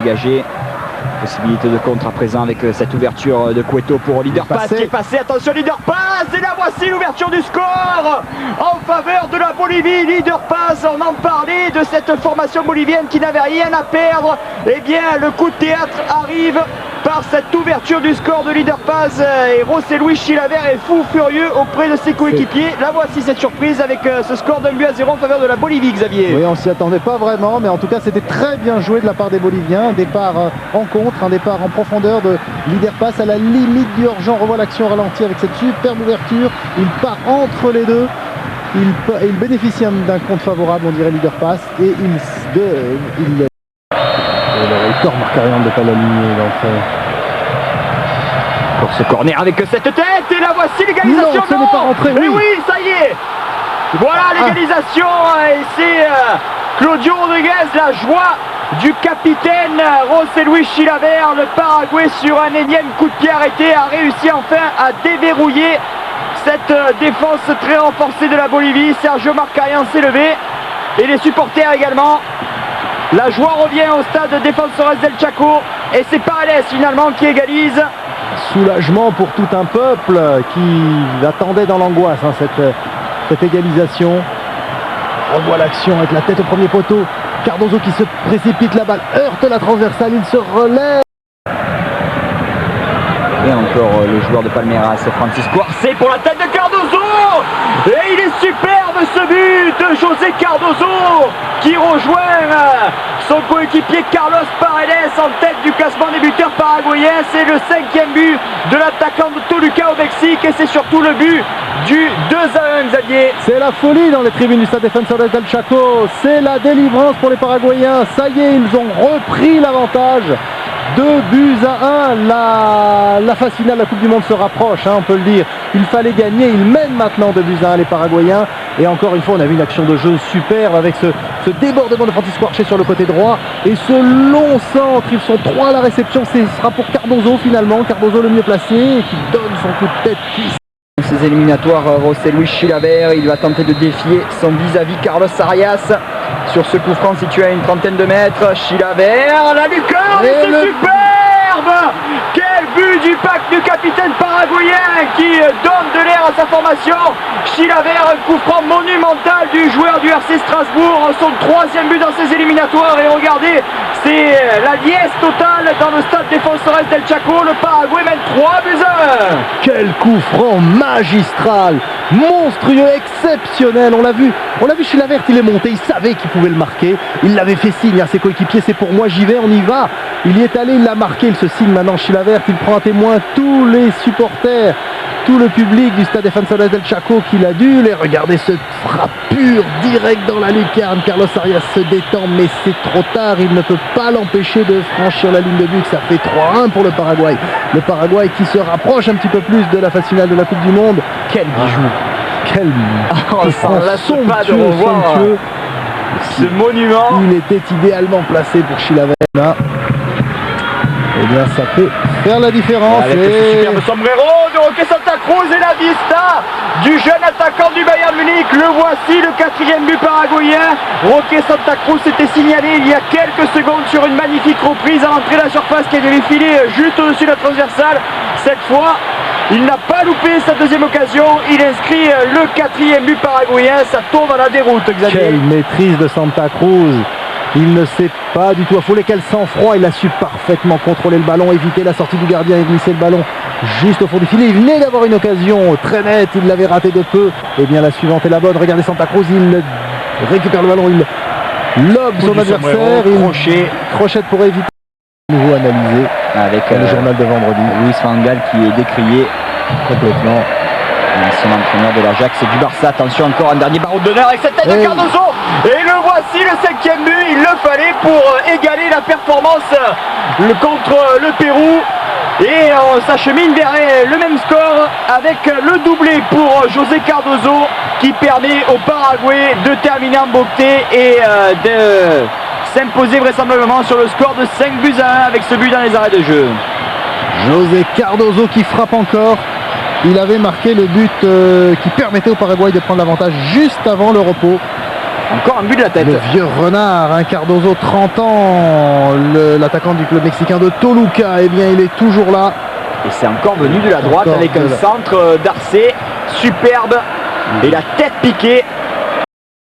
Dégagé. Possibilité de contre à présent avec cette ouverture de Cueto pour Leader Pass qui est passé. Attention, Leader Pass, et là voici l'ouverture du score en faveur de la Bolivie. Leader Pass, on en parlait de cette formation bolivienne qui n'avait rien à perdre. Eh bien, le coup de théâtre arrive par cette ouverture du score de Leader Pass, et José Luis Chilavert est fou furieux auprès de ses coéquipiers. Là voici cette surprise avec ce score d'1-0 en faveur de la Bolivie, Xavier. Oui, on s'y attendait pas vraiment, mais en tout cas c'était très bien joué de la part des Boliviens. Un départ en contre, un départ en profondeur de Leader Pass à la limite du hors-jeu. On revoit l'action ralentie avec cette superbe ouverture. Il part entre les deux. Il bénéficie d'un compte favorable, on dirait Leader Pass, et le corps Marcarian de pas l'aligner d'entrée. Pour ce corner avec cette tête, et la voici l'égalisation. Non, ce n'est pas rentré. Oui. Oui, ça y est. Voilà l'égalisation, et c'est Claudio Rodriguez, la joie du capitaine José Luis Chilavert. Le Paraguay, sur un énième coup de pied arrêté, a réussi enfin à déverrouiller cette défense très renforcée de la Bolivie. Sergio Marcarian s'est levé, et les supporters également. La joie revient au stade Defensores del Chaco, et c'est Paredes finalement qui égalise. Soulagement pour tout un peuple qui attendait dans l'angoisse cette égalisation. On revoit l'action avec la tête au premier poteau. Cardozo qui se précipite, la balle heurte la transversale, il se relève. Et encore le joueur de Palmeiras, Francisco Arce, pour la tête de Cardozo. Et il est superbe ce but de José Cardozo qui rejoint son coéquipier Carlos Paredes en tête du classement des buteurs paraguayens. C'est le 5e but de l'attaquant de Toluca au Mexique, et c'est surtout le but du 2-1, Xavier. C'est la folie dans les tribunes du stade Defensores del Chaco. C'est la délivrance pour les Paraguayens. Ça y est, ils ont repris l'avantage. 2-1, la phase finale de la Coupe du Monde se rapproche, on peut le dire. Il fallait gagner, ils mènent maintenant 2-1 les Paraguayens. Et encore une fois, on a vu une action de jeu superbe avec ce débordement de Francisco Arce sur le côté droit. Et ce long centre, ils sont 3 à la réception, ce sera pour Cardozo finalement. Cardozo le mieux placé, et qui donne son coup de tête. Ces éliminatoires, José Luis Chilavert, il va tenter de défier son vis-à-vis Carlos Arias sur ce coup franc situé à une trentaine de mètres. Chilavert, la lucarne, c'est superbe. Quel but du pack du capitaine paraguayen qui donne de l'air à sa formation. Chilavert, un coup franc monumental du joueur du RC Strasbourg, son 3e but dans ces éliminatoires. Et regardez, c'est la liesse totale dans le stade Defensores del Chaco. Le Paraguay mène 3-1. Quel coup franc magistral, monstrueux, exceptionnel. On l'a vu Chilavert, il est monté, il savait qu'il pouvait le marquer. Il l'avait fait signe à ses coéquipiers, c'est pour moi, j'y vais, on y va. Il y est allé, il l'a marqué, il se signe maintenant Chilavert. Il prend à témoin tous les supporters, tout le public du stade Defensores del Chaco qui l'adule. Et regardez cette frappure directe dans la lucarne. Carlos Arias se détend, mais c'est trop tard. Il ne peut pas l'empêcher de franchir la ligne de but. Ça fait 3-1 pour le Paraguay. Le Paraguay qui se rapproche un petit peu plus de la phase finale de la Coupe du Monde. Quel bijou, quel somptueux. Ce monument. Il était idéalement placé pour Chilavert là. Eh bien, ça peut faire la différence. Avec ce superbe sombrero de Roque Santa Cruz et la vista du jeune attaquant du Bayern Munich. Le voici, le 4e but paraguayen. Roque Santa Cruz s'était signalé il y a quelques secondes sur une magnifique reprise à l'entrée de la surface qui a défilé juste au-dessus de la transversale. Cette fois, il n'a pas loupé sa 2e occasion. Il inscrit le 4e but paraguayen. Ça tombe à la déroute, Xavier. Quelle maîtrise de Santa Cruz. Il ne s'est pas du tout affolé, quel sang-froid. Il a su parfaitement contrôler le ballon, éviter la sortie du gardien et glisser le ballon juste au fond du filet. Il venait d'avoir une occasion très nette, il l'avait raté de peu. Et bien la suivante est la bonne. Regardez Santa Cruz, il récupère le ballon, il lobe son adversaire, il crochette pour éviter. Nouveau analysé avec le journal de vendredi. Luis Van Gaal qui est décrié complètement. Son entraîneur de l'Ajax et du Barça. Attention, encore un dernier baroud d'honneur avec cette tête de Cardozo. Et le voici, le 5e but. Il le fallait pour égaler la performance contre le Pérou. Et on s'achemine vers le même score avec le doublé pour José Cardozo qui permet au Paraguay de terminer en beauté et de s'imposer vraisemblablement sur le score de 5-1 avec ce but dans les arrêts de jeu. José Cardozo qui frappe encore. Il avait marqué le but qui permettait au Paraguay de prendre l'avantage juste avant le repos. Encore un but de la tête. Le vieux renard, hein, Cardozo, 30 ans, l'attaquant du club mexicain de Toluca, eh bien il est toujours là. Et c'est encore venu de la droite avec un centre d'Arce superbe et la tête piquée.